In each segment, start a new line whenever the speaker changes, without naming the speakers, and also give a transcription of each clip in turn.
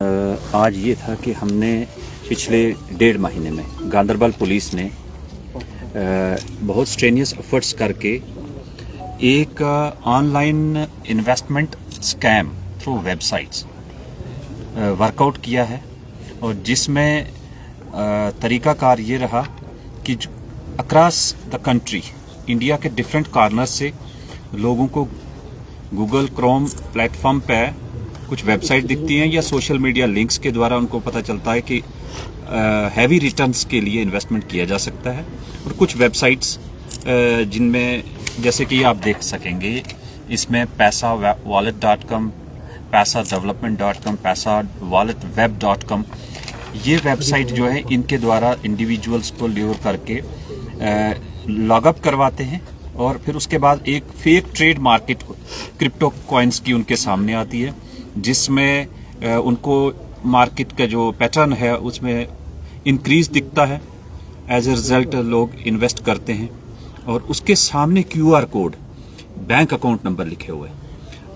आज ये था कि हमने पिछले 1.5 महीने में गांदरबल पुलिस ने बहुत स्ट्रेनियस एफर्ट्स करके एक online investment scam through websites workout किया है और जिसमें तरीकाकार ये रहा कि अक्रॉस द कंट्री इंडिया के डिफरेंट कॉर्नर से लोगों को गूगल क्रोम प्लेटफॉर्म पे कुछ वेबसाइट दिखती हैं या सोशल मीडिया लिंक्स के द्वारा उनको पता चलता है कि हैवी रिटर्न्स के लिए इन्वेस्टमेंट किया जा सकता है। और कुछ वेबसाइट्स जिनमें जैसे कि आप देख सकेंगे इसमें paisawallet.com, paisadevelopment.com, paisawalletweb.com ये वेबसाइट जो है इनके द्वारा इंडिविजुअल्स को ल्योर करके लॉगअप करवाते हैं और फिर उसके बाद एक fake trade market crypto coins की उनके सामने आती है जिसमें उनको मार्केट का जो पैटर्न है उसमें इंक्रीज दिखता है। एज ए रिजल्ट लोग इन्वेस्ट करते हैं और उसके सामने QR code bank account number लिखे हुए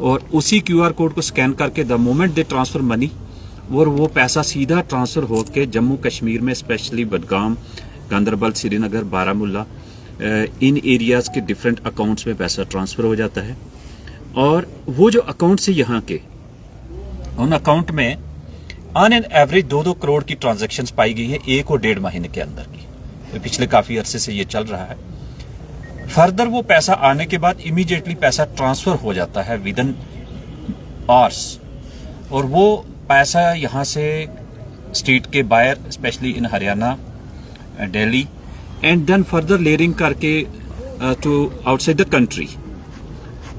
और उसी QR कोड को स्कैन करके the moment they transfer money और वो पैसा सीधा ट्रांसफर होकर जम्मू कश्मीर में स्पेशली बडगाम, गांदरबल, श्रीनगर, बारामूला इन एरियाज के डिफरेंट अकाउंट्स में पैसा ट्रांसफर हो जाता है। और वो जो अकाउंट से यहाँ के उन अकाउंट में ऑन एन एवरेज 2-2 करोड़ की ट्रांजैक्शंस पाई गई है 1 और 1.5 महीने के अंदर की। तो पिछले काफी अरसे से ये चल रहा है। फर्दर वो पैसा आने के बाद इमीडिएटली पैसा ट्रांसफर हो जाता है विद इन आवर्स और वो पैसा यहाँ से स्टेट के बाहर specially in Haryana, Delhi and then further layering करके टू आउटसाइड द कंट्री।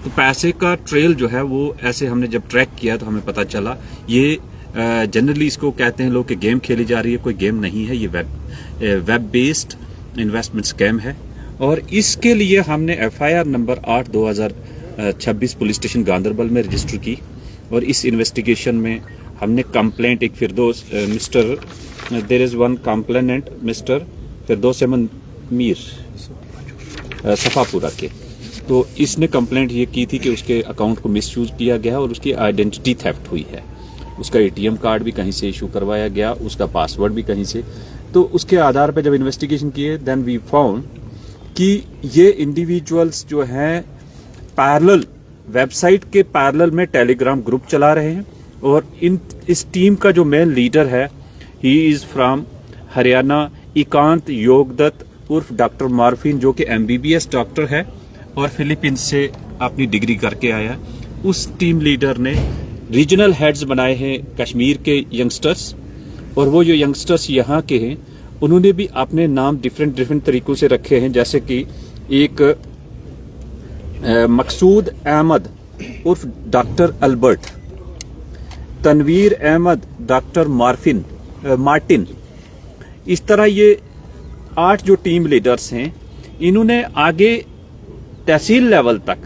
तो पैसे का ट्रेल जो है वो ऐसे हमने जब ट्रैक किया तो हमें पता चला ये जनरली इसको कहते हैं लोग कि गेम खेली जा रही है। कोई गेम नहीं है, ये वेब बेस्ड इन्वेस्टमेंट स्कैम है। और इसके लिए हमने FIR number 8/2026 police station Ganderbal में रजिस्टर की और इस इन्वेस्टिगेशन में हमने कंप्लेंट एक Firdaus mister there is one complainant mister Firdaus Ahmad Mir Safapura के, तो इसने कंप्लेंट ये की थी कि उसके अकाउंट को मिसयूज किया गया और उसकी आइडेंटिटी थेफ्ट हुई है। उसका ATM कार्ड भी कहीं से इशू करवाया गया, उसका पासवर्ड भी कहीं से। तो उसके आधार पर जब इन्वेस्टिगेशन किए देन वी फाउंड कि ये इंडिविजुअल्स जो हैं पैरेलल वेबसाइट के पैरेलल में टेलीग्राम ग्रुप चला रहे हैं और इस टीम का जो मेन लीडर है ही इज फ्रॉम हरियाणा, एकांत योगदत्त उर्फ डॉक्टर मार्फिन, जो कि MBBS डॉक्टर है और फिलीपींस से अपनी डिग्री करके आया। उस टीम लीडर ने रीजनल हेड्स बनाए हैं कश्मीर के यंगस्टर्स और वो जो यंगस्टर्स यहाँ के हैं उन्होंने भी अपने नाम डिफरेंट तरीकों से रखे हैं, जैसे कि एक मकसूद अहमद उर्फ doctor Albert, Tanveer Ahmed doctor Martin. इस तरह ये 8 जो टीम लीडर्स हैं इन्होंने आगे तहसील लेवल तक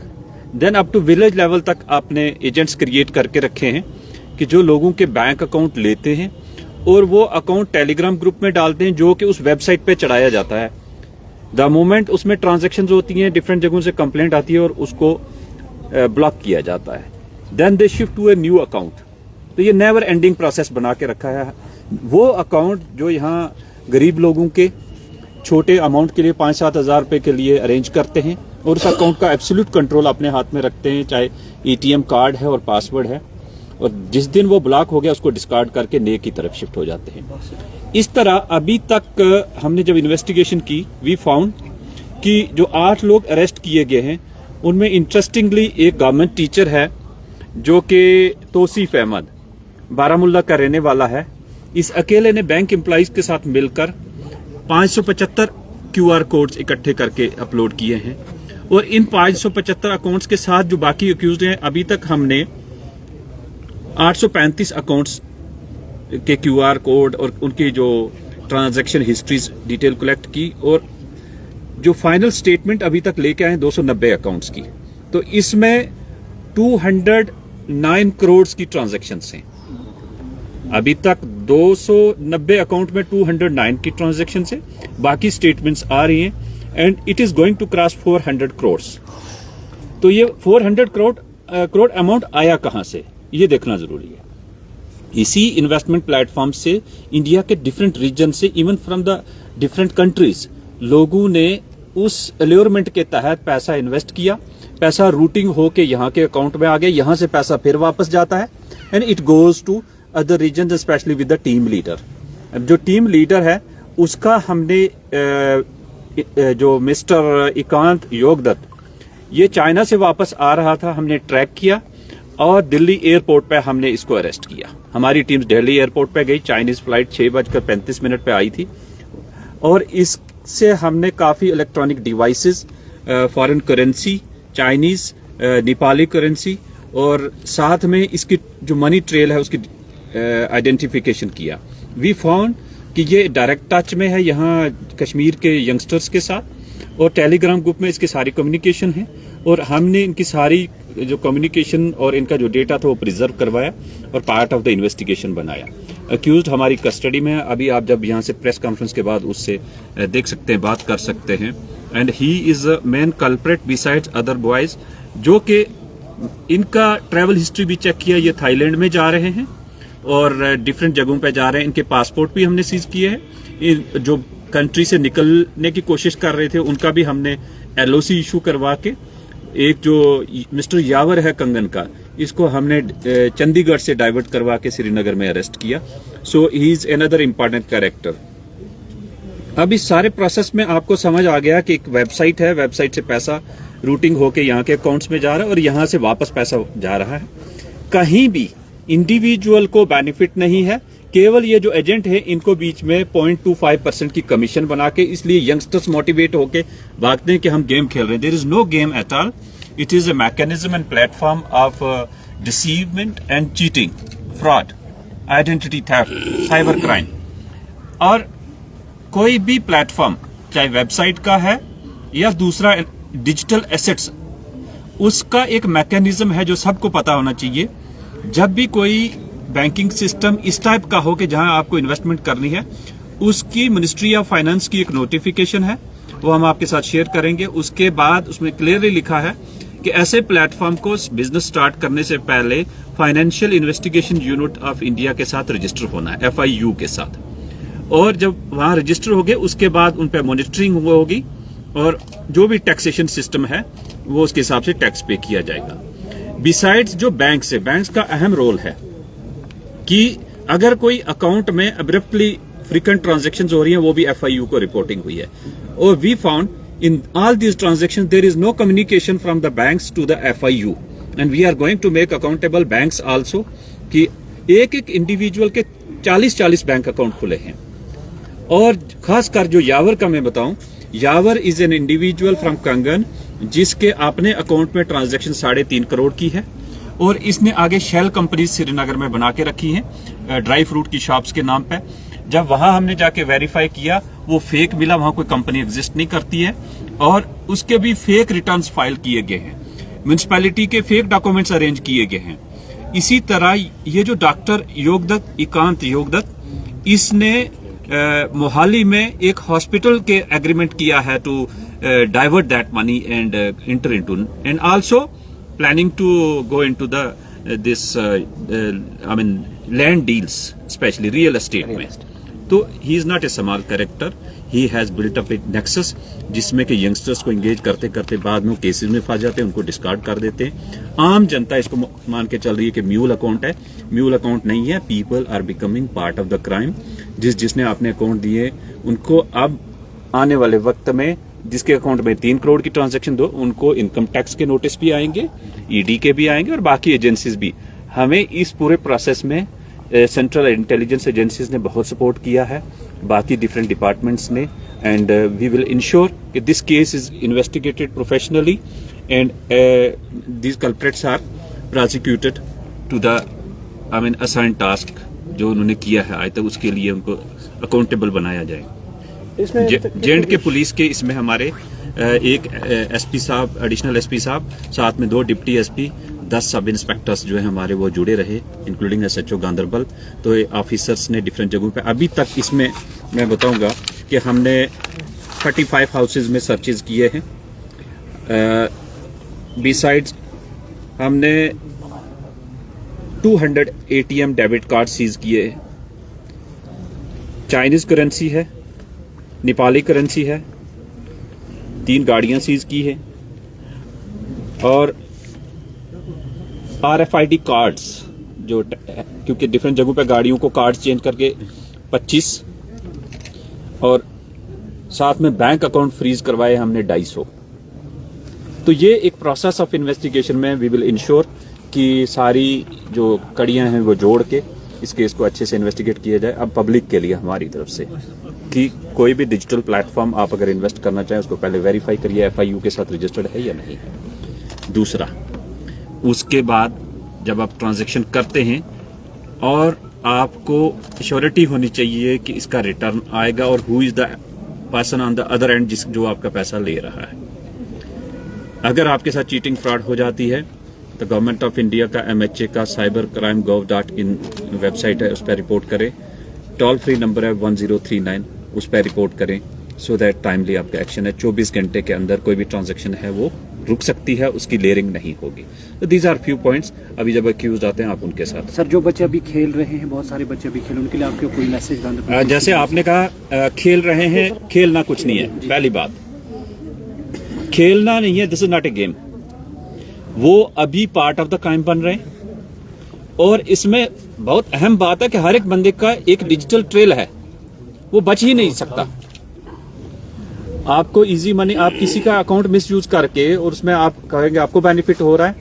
then up to village level तक अपने एजेंट्स क्रिएट करके रखे हैं कि जो लोगों के बैंक अकाउंट लेते हैं और वो अकाउंट टेलीग्राम ग्रुप में डालते हैं जो कि उस वेबसाइट पे चढ़ाया जाता है। द मोमेंट उसमें ट्रांजैक्शंस होती हैं डिफरेंट जगहों से कंप्लेंट आती है और उसको ब्लॉक किया जाता है। Then they shift to a new account. तो ये नेवर एंडिंग प्रोसेस बना के रखा है। वो अकाउंट जो यहाँ गरीब लोगों के छोटे अमाउंट के लिए 5-7 हज़ार रुपए के लिए अरेंज करते हैं और उस अकाउंट का एब्सोल्यूट कंट्रोल अपने हाथ में रखते हैं, चाहे ATM कार्ड है और पासवर्ड है, और जिस दिन वो ब्लॉक हो गया उसको डिस्कार्ड करके नए की तरफ शिफ्ट हो जाते हैं। इस तरह अभी तक हमने जब इन्वेस्टिगेशन की वी फाउंड कि जो 8 लोग अरेस्ट किए गए हैं उनमें इंटरेस्टिंगली एक गवर्नमेंट टीचर है जो कि तौसीफ अहमद बारामूला का रहने वाला है। इस अकेले ने बैंक एम्प्लॉइज के साथ मिलकर 575 QR कोड्स इकट्ठे करके अपलोड किए हैं और इन 575 अकाउंट्स के साथ जो बाकी अक्यूज्ड हैं अभी तक हमने 835 अकाउंट्स के QR कोड और उनकी जो ट्रांजैक्शन हिस्ट्रीज डिटेल कलेक्ट की और जो फाइनल स्टेटमेंट अभी तक लेके आए 290 अकाउंट्स की। तो इसमें 209 करोड़ की ट्रांजैक्शंस हैं। अभी तक 290 अकाउंट में 209 की ट्रांजैक्शन है, बाकी स्टेटमेंट्स आ रही हैं and it is going to cross 400 crore. तो ये 400 करोड़ अमाउंट आया कहां से ये देखना जरूरी है। इसी इन्वेस्टमेंट प्लेटफॉर्म से इंडिया के डिफरेंट रीजन से, even from the different countries, लोगों ने उस अल्योरमेंट के तहत पैसा इन्वेस्ट किया, पैसा रूटिंग होके यहाँ के अकाउंट में आ गया, यहाँ से पैसा फिर वापस जाता है and it goes to other region, specially with the team leader. जो टीम लीडर है उसका हमने जो मिस्टर इकांत योगदत्त, ये चाइना से वापस आ रहा था, हमने ट्रैक किया और दिल्ली एयरपोर्ट पे हमने इसको अरेस्ट किया। हमारी टीम दिल्ली एयरपोर्ट पे गई, चाइनीज फ्लाइट 6:35 पे आई थी और इससे हमने काफी electronic devices, foreign currency, Chinese, Nepali currency और साथ में इसकी जो मनी ट्रेल है उसकी आइडेंटिफिकेशन किया। वी फाउंड कि ये डायरेक्ट टच में है यहाँ कश्मीर के यंगस्टर्स के साथ और टेलीग्राम ग्रुप में इसकी सारी कम्युनिकेशन है और हमने इनकी सारी जो कम्युनिकेशन और इनका जो डेटा था वो प्रिजर्व करवाया और पार्ट ऑफ द इन्वेस्टिगेशन बनाया। अक्यूज्ड हमारी कस्टडी में है, अभी आप जब यहाँ से प्रेस कॉन्फ्रेंस के बाद उससे देख सकते हैं, बात कर सकते हैं। And he is a main culprit besides other boys, जो कि इनका ट्रैवल हिस्ट्री भी चेक किया, ये थाईलैंड में जा रहे हैं और डिफरेंट जगहों पे जा रहे हैं। इनके पासपोर्ट भी हमने सीज किए हैं। जो कंट्री से निकलने की कोशिश कर रहे थे उनका भी हमने एलओसी इशू करवा के, एक जो मिस्टर यावर है कंगन का, इसको हमने चंडीगढ़ से डाइवर्ट करवा के श्रीनगर में अरेस्ट किया। So he is another important character. अब इस सारे प्रोसेस में आपको समझ आ गया कि एक वेबसाइट है, वेबसाइट से पैसा रूटिंग होके यहाँ के अकाउंट्स में जा रहा है और यहाँ से वापस पैसा जा रहा है। कहीं भी इंडिविजुअल को बेनिफिट नहीं है, केवल ये जो एजेंट है इनको बीच में 0.25% की कमीशन बना के, इसलिए यंगस्टर्स मोटिवेट होके भागते हैं कि हम गेम खेल रहे हैं। There is no game at all, it is a mechanism and platform of deceivement and cheating, fraud, identity theft, cyber crime. और कोई भी प्लेटफॉर्म, चाहे वेबसाइट का है या दूसरा डिजिटल एसेट्स, उसका एक मैकेनिज्म है जो सबको पता होना चाहिए। जब भी कोई बैंकिंग सिस्टम इस टाइप का हो कि जहां आपको इन्वेस्टमेंट करनी है, उसकी मिनिस्ट्री ऑफ फाइनेंस की एक नोटिफिकेशन है, वो हम आपके साथ शेयर करेंगे। उसके बाद उसमें क्लियरली लिखा है कि ऐसे प्लेटफॉर्म को बिजनेस स्टार्ट करने से पहले financial investigation unit of India के साथ रजिस्टर होना है, FIU के साथ। और जब वहां रजिस्टर हो गए उसके बाद उन पर मॉनिटरिंग होगी और जो भी टैक्सेशन सिस्टम है वो उसके हिसाब से टैक्स पे किया जाएगा। बिसाइड्स जो बैंक्स है, बैंक्स का अहम रोल है कि अगर कोई अकाउंट में अब्रप्टली फ्रीक्वेंट ट्रांजैक्शंस हो रही हैं, वो भी FIU को रिपोर्टिंग हुई है। और we found in all these transactions there is no communication from the banks to the FIU and we are going to make accountable banks also कि एक एक इंडिविजुअल के 40-40 बैंक अकाउंट खुले हैं। और खासकर जो यावर का मैं बताऊं, यावर इज एन इंडिविजुअल फ्रॉम कंगन जिसके अपने अकाउंट में ट्रांजैक्शन 3.5 करोड़ की है और इसने आगे शेल कंपनी श्रीनगर में बना के रखी है ड्राई फ्रूट की शॉप्स के नाम पे। जब वहां हमने जाके वेरीफाई किया, वो फेक मिला, वहां कोई कंपनी एग्जिस्ट नहीं करती है और उसके भी फेक रिटर्न्स फाइल किए गए हैं, म्युनिसिपैलिटी के फेक डॉक्यूमेंट्स अरेंज किए गए हैं। इसी तरह ये जो डॉक्टर योगदत्त, इकांत योगदत्त, इसने मोहाली में एक हॉस्पिटल के एग्रीमेंट किया है to divert that money and enter into and also planning to go into the this I mean land deals, especially real estate में। तो he is not a small character, he has built up a nexus जिसमें कि youngsters को engage करते करते बाद में वो केसेस में फंस जाते हैं, उनको डिस्कार्ड कर देते हैं। आम जनता इसको मान के चल रही है कि म्यूल अकाउंट है, म्यूल अकाउंट नहीं है। People are becoming part of the crime. जिसने अपने अकाउंट दिए उनको अब आने वाले वक्त में, जिसके अकाउंट में 3 करोड़ की ट्रांजैक्शन दो, उनको इनकम टैक्स के नोटिस भी आएंगे, ED के भी आएंगे और बाकी एजेंसीज भी। हमें इस पूरे प्रोसेस में सेंट्रल इंटेलिजेंस एजेंसीज ने बहुत सपोर्ट किया है, बाकी डिफरेंट डिपार्टमेंट्स ने, एंड वी विल इंश्योर कि this case is investigated professionally and these culprits are prosecuted to the assign task जो उन्होंने किया है आज तक, उसके लिए उनको अकाउंटेबल बनाया जाए। जेएंड के पुलिस के इसमें हमारे एक SP साहब, एडिशनल SP साहब, साथ में 2 डिप्टी SP, 10 सब इंस्पेक्टर्स जो है हमारे वो जुड़े रहे, इंक्लूडिंग SHO गांधरबल। तो ऑफिसर्स ने डिफरेंट जगहों पे, अभी तक इसमें मैं बताऊंगा कि हमने 35 हाउसेज में सर्चेज किए हैं। बिसाइड्स हमने 200 ATM डेबिट कार्ड सीज किए हैं। चाइनीज करेंसी है, नेपाली करेंसी है, 3 गाड़ियां सीज की है और RFID कार्ड्स जो क्योंकि डिफरेंट जगहों पे गाड़ियों को कार्ड चेंज करके 25 और साथ में बैंक अकाउंट फ्रीज करवाए हमने 250। तो ये एक प्रोसेस ऑफ इन्वेस्टिगेशन में वी विल इंश्योर कि सारी जो कड़ियां हैं वो जोड़ के इस केस को अच्छे से इन्वेस्टिगेट किया जाए। अब पब्लिक के लिए हमारी तरफ से कि कोई भी डिजिटल प्लेटफॉर्म आप अगर इन्वेस्ट करना चाहें उसको पहले वेरीफाई करिए FIU के साथ रजिस्टर्ड है या नहीं है। दूसरा, उसके बाद जब आप ट्रांजैक्शन करते हैं और आपको श्योरिटी होनी चाहिए कि इसका रिटर्न आएगा और who is the person on the other and जो आपका पैसा ले रहा है। अगर आपके साथ चीटिंग फ्रॉड हो जाती है तो गवर्नमेंट ऑफ इंडिया का MHA का cybercrime.gov.in वेबसाइट है, उस पर रिपोर्ट करें। टोल फ्री नंबर है 1039, उस पर रिपोर्ट करें सो दैट टाइमली आपका एक्शन है। 24 घंटे के अंदर कोई भी ट्रांजैक्शन है वो रुक सकती है, उसकी लेयरिंग नहीं होगी। तो दीज आर फ्यू पॉइंट्स। अभी जब अक्यूज आते हैं आप उनके साथ।
सर, जो बच्चे अभी खेल रहे हैं, बहुत सारे बच्चे अभी खेल, उनके लिए आपके कोई मैसेज?
जैसे आपने कहा खेल रहे हैं, खेलना कुछ नहीं है। पहली बात, खेलना नहीं है, this is not a game. वो अभी पार्ट ऑफ द क्राइम बन रहे हैं और इसमें बहुत अहम बात है कि हर एक बंदे का एक डिजिटल ट्रेल है, वो बच ही नहीं सकता। आपको इजी मनी, आप किसी का अकाउंट मिसयूज करके और उसमें आप कहेंगे आपको बेनिफिट हो रहा है,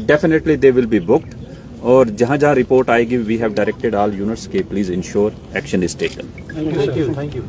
definitely they will be booked. और जहां जहां रिपोर्ट आएगी we have directed all units के please ensure action is taken.
Thank you.